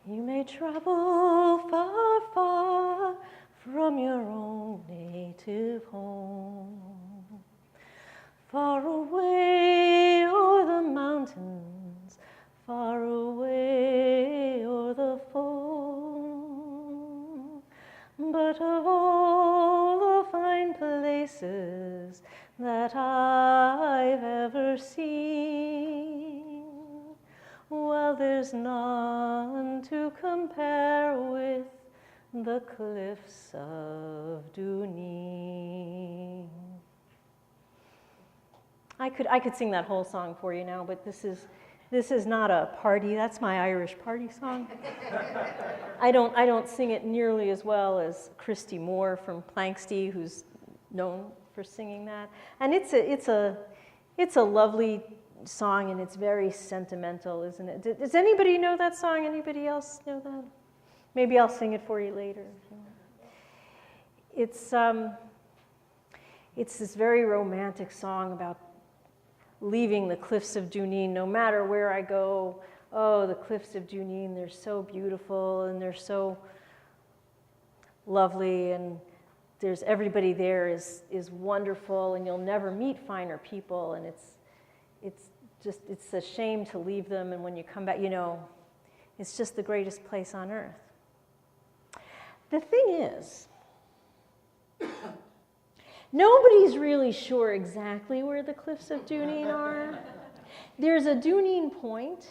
You may travel far, far from your own native home, far away o'er the mountains, far away o'er the foam. But of all the fine places that I've ever seen, well, there's none to compare with the cliffs of Dunedin. I could sing that whole song for you now, but this is not a party. That's my Irish party song. I don't sing it nearly as well as Christy Moore from Planxty, who's known for singing that. And it's a lovely song, and it's very sentimental, isn't it? Does anybody know that song? Anybody else know that? Maybe I'll sing it for you later. It's this very romantic song about leaving the cliffs of Dunedin. No matter where I go, oh, the cliffs of Dunedin, they're so beautiful and they're so lovely, and there's everybody there is wonderful, and you'll never meet finer people, and it's a shame to leave them, and when you come back, it's just the greatest place on earth. The thing is, nobody's really sure exactly where the cliffs of Dunedin are. There's a Dunedin Point,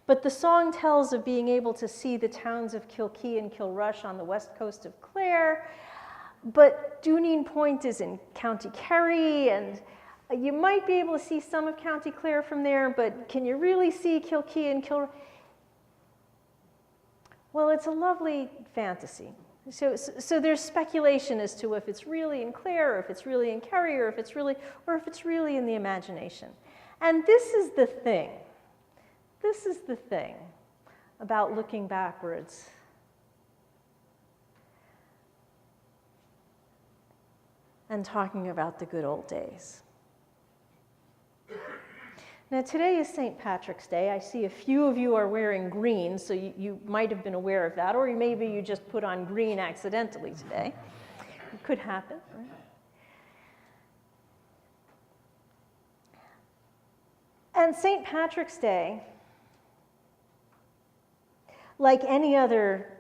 but the song tells of being able to see the towns of Kilkee and Kilrush on the west coast of Clare, but Dunedin Point is in County Kerry, and you might be able to see some of County Clare from there, but can you really see Kilkee and Kilrush? Well, it's a lovely fantasy. So there's speculation as to if it's really in Clare, or if it's really in Kerry, or if it's really in the imagination. And this is the thing. This is the thing about looking backwards. And talking about the good old days. Now, today is St. Patrick's Day. I see a few of you are wearing green, so you might have been aware of that, or maybe you just put on green accidentally today. It could happen, right? And St. Patrick's Day, like any other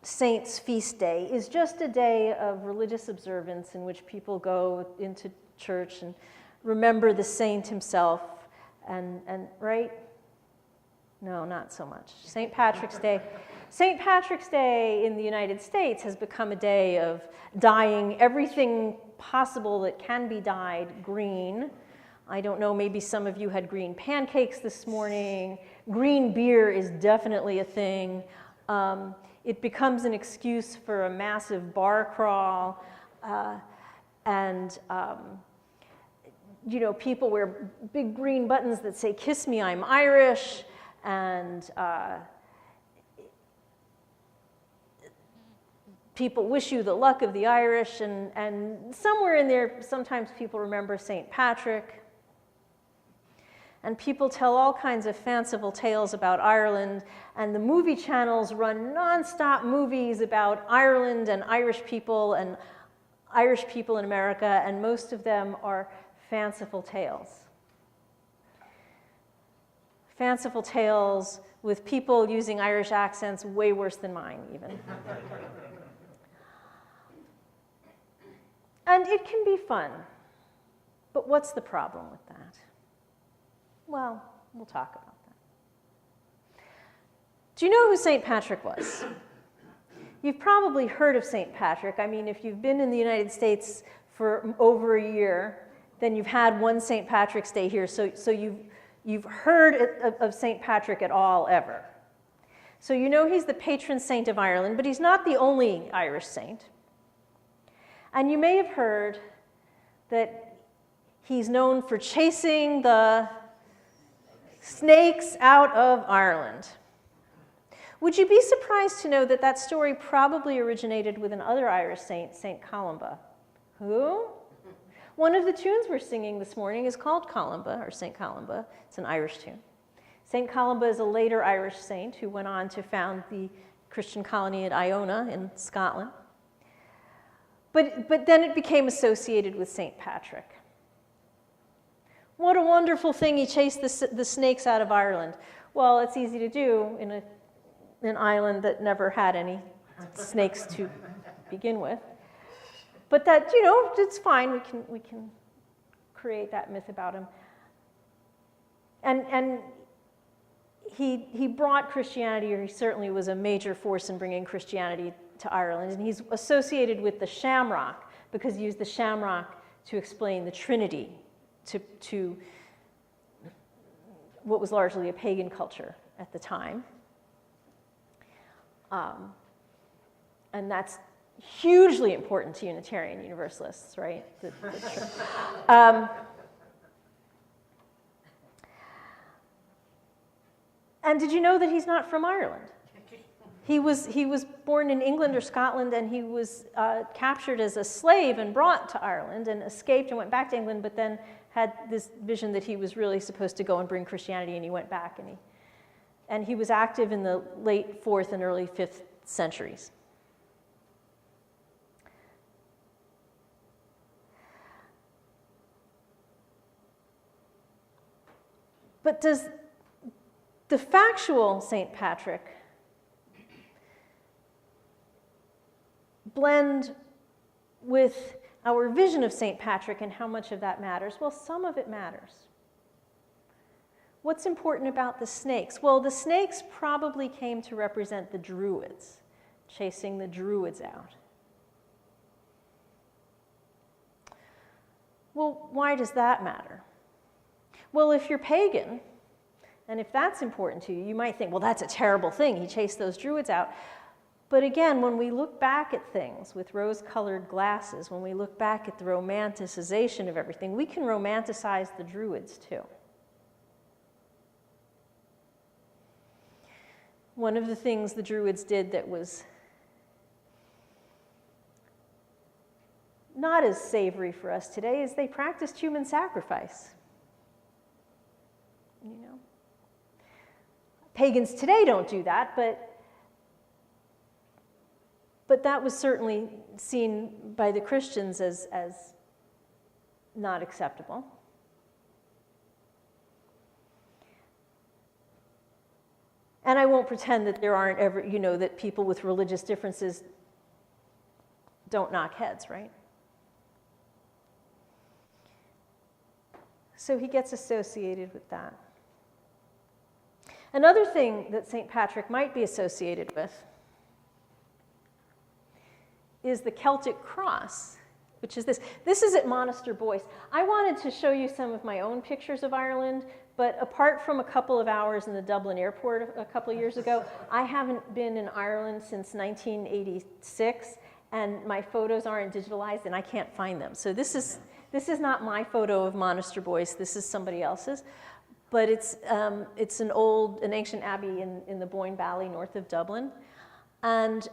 saint's feast day, is just a day of religious observance in which people go into church and remember the saint himself. And right? No, not so much. St. Patrick's Day. St. Patrick's Day in the United States has become a day of dyeing everything possible that can be dyed green. I don't know, maybe some of you had green pancakes this morning. Green beer is definitely a thing. It becomes an excuse for a massive bar crawl, people wear big green buttons that say, "Kiss me, I'm Irish," and people wish you the luck of the Irish, and somewhere in there, sometimes people remember St. Patrick. And people tell all kinds of fanciful tales about Ireland, and the movie channels run nonstop movies about Ireland and Irish people in America, and most of them are fanciful tales. Fanciful tales with people using Irish accents way worse than mine, even. And it can be fun, but what's the problem with that? Well, we'll talk about that. Do you know who St. Patrick was? You've probably heard of St. Patrick. I mean, if you've been in the United States for over a year, then you've had one St. Patrick's Day here, so you've heard of St. Patrick at all ever. So you know he's the patron saint of Ireland, but he's not the only Irish saint. And you may have heard that he's known for chasing the snakes out of Ireland. Would you be surprised to know that that story probably originated with another Irish saint, St. Columba? Who? One of the tunes we're singing this morning is called Columba, or St. Columba. It's an Irish tune. St. Columba is a later Irish saint who went on to found the Christian colony at Iona in Scotland. But then it became associated with St. Patrick. What a wonderful thing, he chased the snakes out of Ireland. Well, it's easy to do in an island that never had any snakes to begin with. But that, it's fine. We can create that myth about him. And he brought Christianity, or he certainly was a major force in bringing Christianity to Ireland. And he's associated with the shamrock because he used the shamrock to explain the Trinity to what was largely a pagan culture at the time. And that's hugely important to Unitarian Universalists, right? And did you know that he's not from Ireland? He was born in England or Scotland, and he was captured as a slave and brought to Ireland and escaped and went back to England, but then had this vision that he was really supposed to go and bring Christianity, and he went back, and he was active in the late 4th and early 5th centuries. But does the factual St. Patrick blend with our vision of St. Patrick and how much of that matters? Well, some of it matters. What's important about the snakes? Well, the snakes probably came to represent the Druids, chasing the Druids out. Well, why does that matter? Well, if you're pagan, and if that's important to you, you might think, well, that's a terrible thing. He chased those Druids out. But again, when we look back at things with rose-colored glasses, when we look back at the romanticization of everything, we can romanticize the Druids too. One of the things the Druids did that was not as savory for us today is they practiced human sacrifice. Pagans today don't do that, but that was certainly seen by the Christians as not acceptable. And I won't pretend that there aren't ever, that people with religious differences don't knock heads, right? So he gets associated with that. Another thing that St. Patrick might be associated with is the Celtic cross, which is this. This is at Monaster Boyce. I wanted to show you some of my own pictures of Ireland, but apart from a couple of hours in the Dublin airport a couple of years ago, I haven't been in Ireland since 1986, and my photos aren't digitalized, and I can't find them. So this is not my photo of Monaster Boyce. This is somebody else's. But it's an ancient abbey in the Boyne Valley north of Dublin. And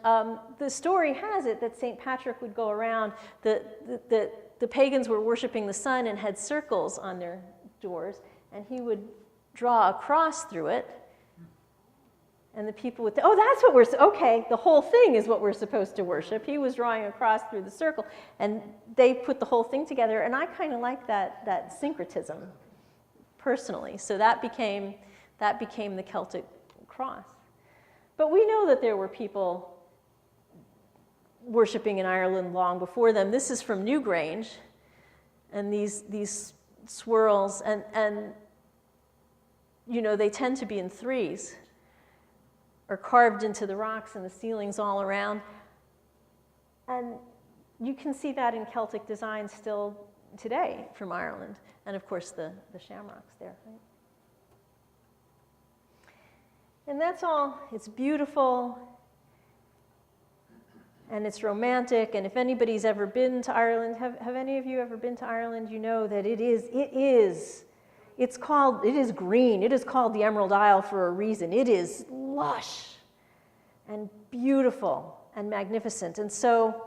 the story has it that St. Patrick would go around, the pagans were worshiping the sun and had circles on their doors, and he would draw a cross through it. And the people would think, oh, that's what okay, the whole thing is what we're supposed to worship. He was drawing a cross through the circle, and they put the whole thing together, and I kind of like that syncretism. Personally, so that became the Celtic cross. But we know that there were people worshiping in Ireland long before them. This is from Newgrange, and these swirls, and they tend to be in threes, or carved into the rocks and the ceilings all around. And you can see that in Celtic design still today from Ireland. And of course, the shamrocks there, right? And that's all. It's beautiful, and it's romantic. And if anybody's ever been to Ireland, have any of you ever been to Ireland? You know that it is green. It is called the Emerald Isle for a reason. It is lush and beautiful and magnificent. And so,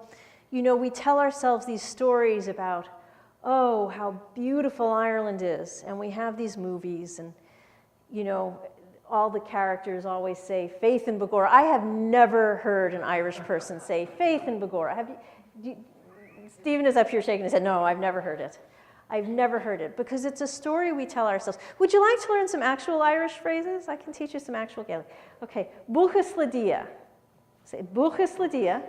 we tell ourselves these stories about, oh, how beautiful Ireland is. And we have these movies, and, all the characters always say faith in Begorra. I have never heard an Irish person say faith in Begorra. Have you? Stephen is up here shaking his head. No, I've never heard it. I've never heard it, because it's a story we tell ourselves. Would you like to learn some actual Irish phrases? I can teach you some actual Gaelic. Okay, Buchas le dia. Say Buchas le dia.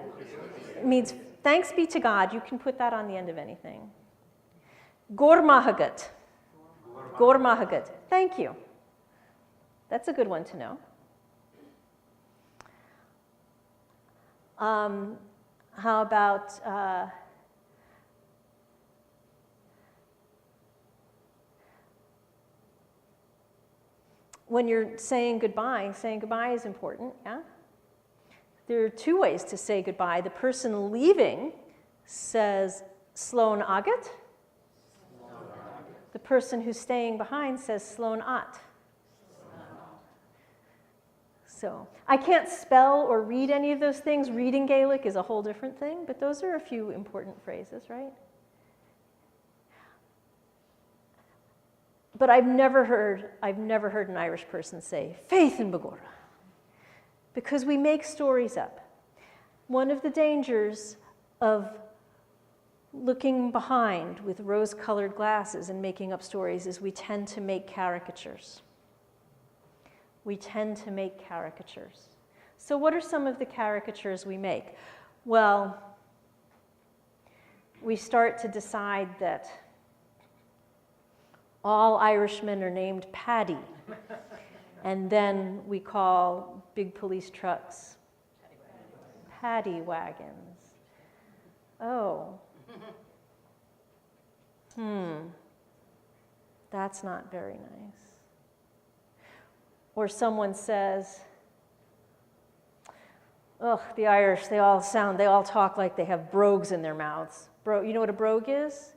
It means thanks be to God. You can put that on the end of anything. Gormahagat. Gormahagat. Thank you. That's a good one to know. How about when you're saying goodbye is important, yeah? There are two ways to say goodbye. The person leaving says Slón agat. The person who's staying behind says Slón at. So I can't spell or read any of those things. Reading Gaelic is a whole different thing, but those are a few important phrases, right? But I've never heard an Irish person say faith in Begorra, because we make stories up. One of the dangers of looking behind with rose-colored glasses and making up stories is we tend to make caricatures. We tend to make caricatures. So what are some of the caricatures we make? Well, we start to decide that all Irishmen are named Paddy. And then we call big police trucks paddy wagons. Oh. That's not very nice. Or someone says, ugh, the Irish, they all talk like they have brogues in their mouths. You know what a brogue is?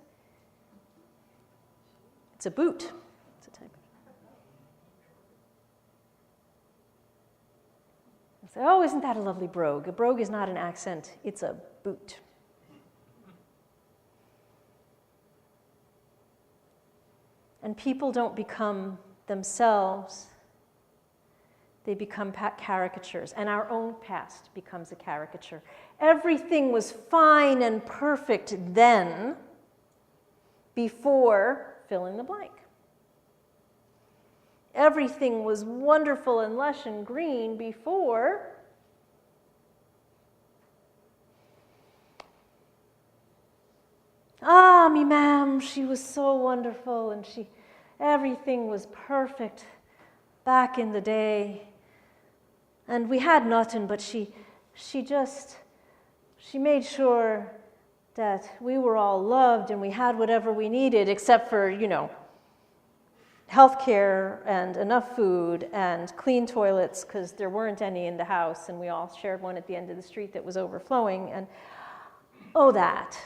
It's a boot. It's a type of. Say, oh, isn't that a lovely brogue? A brogue is not an accent, it's a boot. And people don't become themselves. They become caricatures, and our own past becomes a caricature. Everything was fine and perfect then, before fill in the blank. Everything was wonderful and lush and green before me ma'am, she was so wonderful, and everything was perfect back in the day. And we had nothing, but she made sure that we were all loved and we had whatever we needed, except for, health care and enough food and clean toilets, because there weren't any in the house, and we all shared one at the end of the street that was overflowing. And that.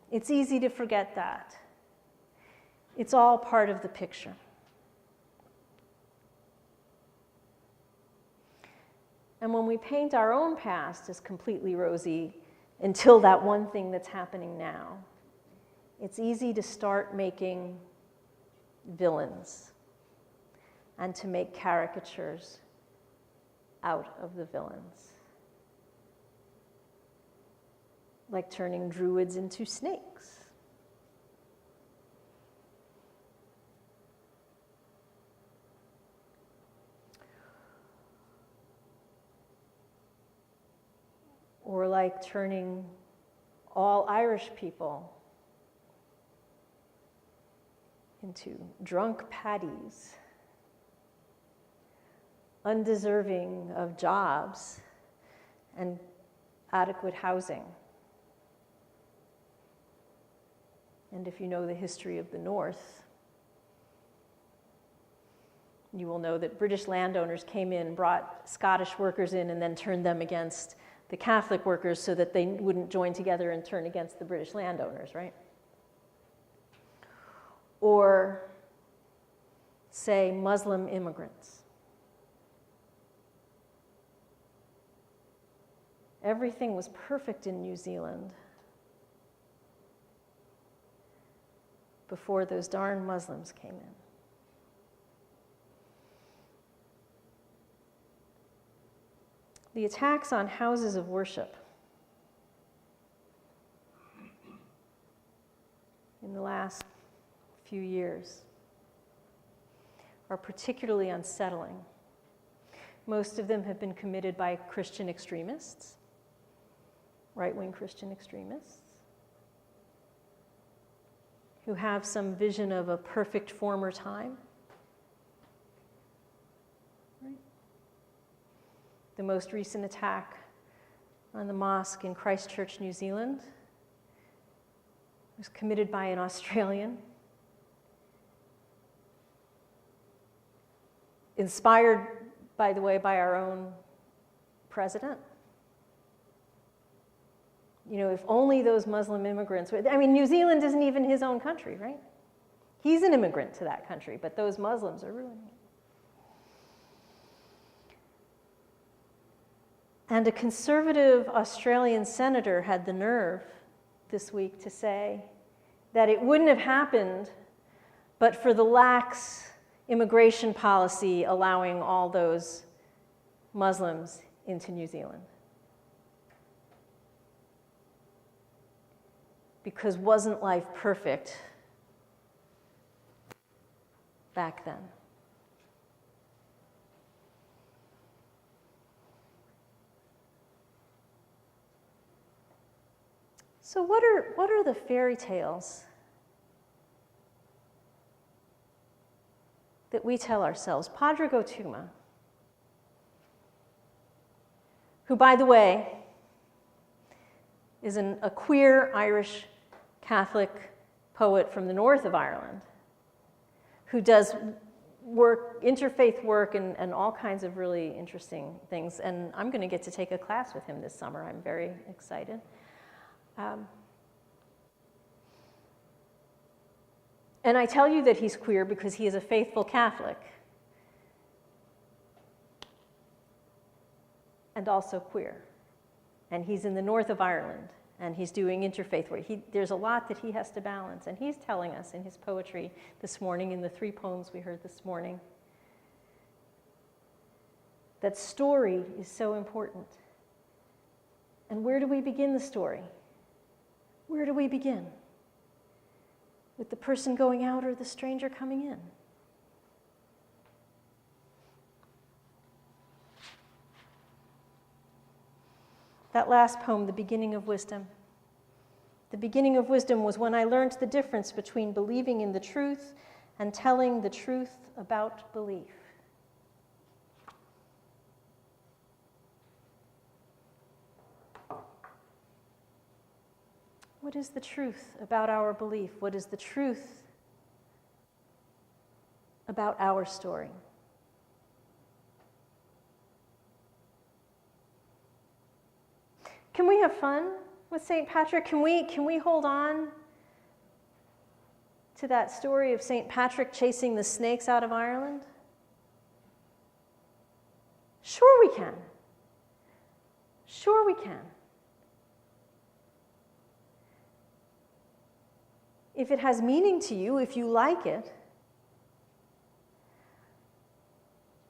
It's easy to forget that. It's all part of the picture. And when we paint our own past as completely rosy until that one thing that's happening now, it's easy to start making villains and to make caricatures out of the villains. Like turning druids into snakes. Or like turning all Irish people into drunk paddies, undeserving of jobs and adequate housing. And if you know the history of the North, You will know that British landowners came in, brought Scottish workers in, and then turned them against the Catholic workers so that they wouldn't join together and turn against the British landowners, right? Or, say, Muslim immigrants. Everything was perfect in New Zealand before those darn Muslims came in. The attacks on houses of worship in the last few years are particularly unsettling. Most of them have been committed by Christian extremists, right-wing Christian extremists, who have some vision of a perfect former time. The most recent attack on the mosque in Christchurch, New Zealand, was committed by an Australian, inspired, by the way, by our own president. You know, if only those Muslim immigrants were, I mean, New Zealand isn't even his own country, right? He's an immigrant to that country, but those Muslims are ruining it. And a conservative Australian senator had the nerve this week to say that it wouldn't have happened but for the lax immigration policy allowing all those Muslims into New Zealand. Because wasn't life perfect back then? So what are the fairy tales that we tell ourselves? Padre Gotuma, who, by the way, is a queer Irish Catholic poet from the north of Ireland, who does work, interfaith work, and all kinds of really interesting things. And I'm going to get to take a class with him this summer. I'm very excited. And I tell you that he's queer because he is a faithful Catholic and also queer. And he's in the north of Ireland, and he's doing interfaith work. There's a lot that he has to balance, and he's telling us in his poetry this morning, in the 3 poems we heard this morning, that story is so important. And where do we begin the story? Where do we begin? With the person going out or the stranger coming in? That last poem, The Beginning of Wisdom. The beginning of wisdom was when I learned the difference between believing in the truth and telling the truth about belief. What is the truth about our belief? What is the truth about our story? Can we have fun with St. Patrick? Can we hold on to that story of St. Patrick chasing the snakes out of Ireland? Sure we can. Sure we can. If it has meaning to you, if you like it.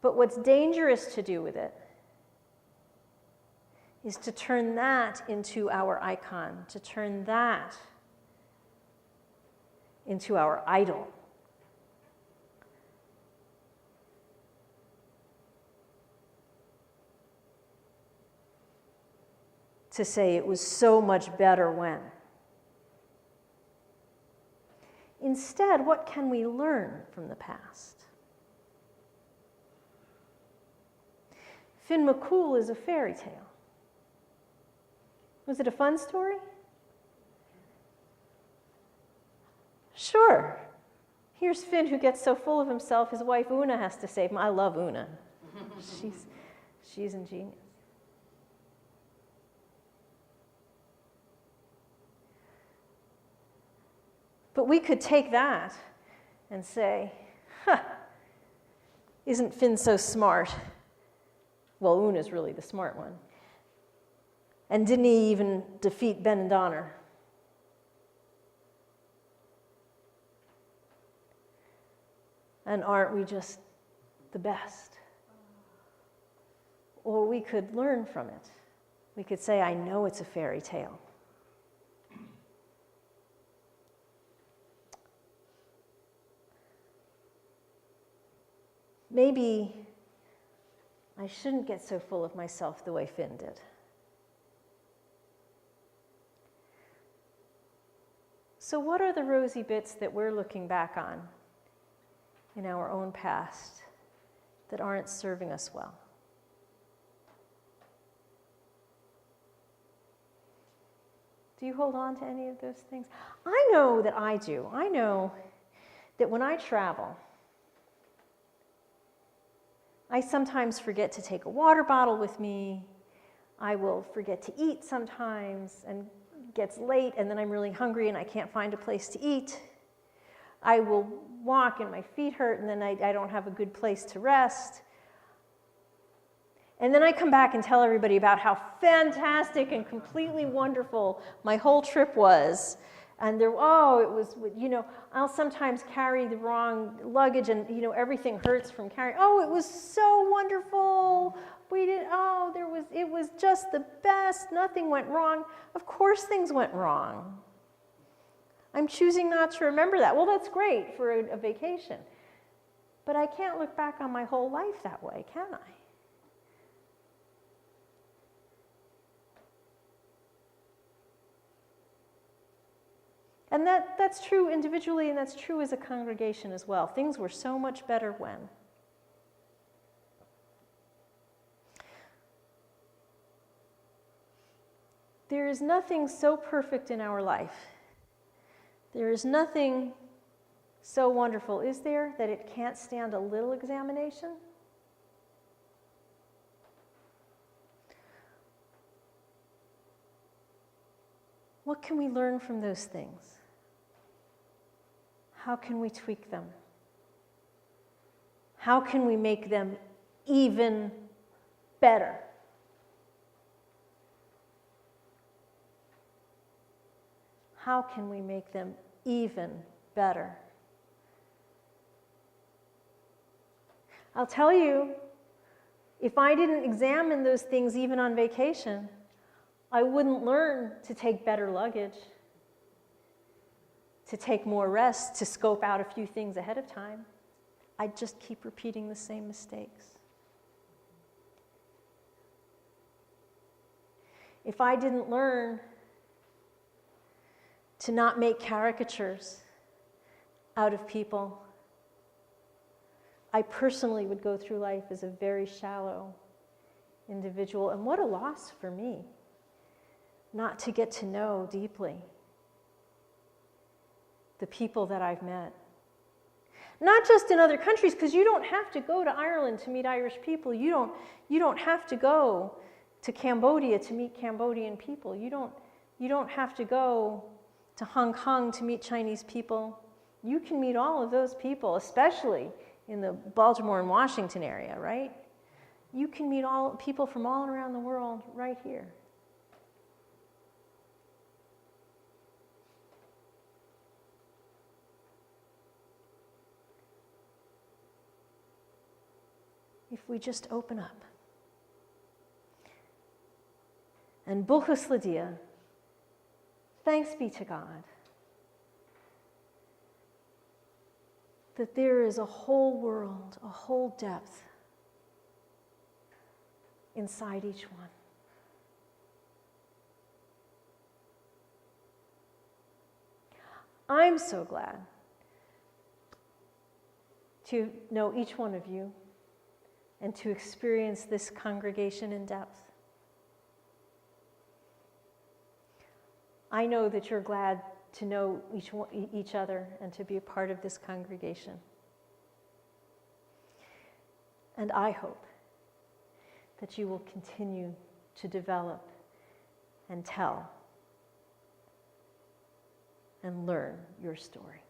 But what's dangerous to do with it is to turn that into our icon, to turn that into our idol. To say it was so much better when. Instead, what can we learn from the past? Finn McCool is a fairy tale. Was it a fun story? Sure. Here's Finn, who gets so full of himself, his wife Una has to save him. I love Una. She's ingenious. But we could take that and say, isn't Finn so smart? Well, Una's really the smart one. And didn't he even defeat Ben and Donner? And aren't we just the best? Or we could learn from it. We could say, I know it's a fairy tale. Maybe I shouldn't get so full of myself the way Finn did. So what are the rosy bits that we're looking back on in our own past that aren't serving us well? Do you hold on to any of those things? I know that I do. I know that when I travel, I sometimes forget to take a water bottle with me. I will forget to eat sometimes, and it gets late, and then I'm really hungry and I can't find a place to eat. I will walk and my feet hurt, and then I don't have a good place to rest. And then I come back and tell everybody about how fantastic and completely wonderful my whole trip was. And it was, I'll sometimes carry the wrong luggage, and, everything hurts from carrying. Oh, it was so wonderful. It was just the best. Nothing went wrong. Of course things went wrong. I'm choosing not to remember that. Well, that's great for a vacation. But I can't look back on my whole life that way, can I? And that's true individually, and that's true as a congregation as well. Things were so much better when. There is nothing so perfect in our life. There is nothing so wonderful, is there, that it can't stand a little examination? What can we learn from those things? How can we tweak them? How can we make them even better? How can we make them even better? I'll tell you, if I didn't examine those things even on vacation, I wouldn't learn to take better luggage, to take more rest, to scope out a few things ahead of time. I'd just keep repeating the same mistakes. If I didn't learn to not make caricatures out of people, I personally would go through life as a very shallow individual. And what a loss for me, not to get to know deeply the people that I've met. Not just in other countries, because you don't have to go to Ireland to meet Irish people. You don't have to go to Cambodia to meet Cambodian people. You don't have to go to Hong Kong to meet Chinese people. You can meet all of those people, especially in the Baltimore and Washington area, right? You can meet all people from all around the world right here. If we just open up. And Buchus Lydia, thanks be to God, that there is a whole world, a whole depth inside each one. I'm so glad to know each one of you and to experience this congregation in depth. I know that you're glad to know each other and to be a part of this congregation. And I hope that you will continue to develop and tell and learn your story.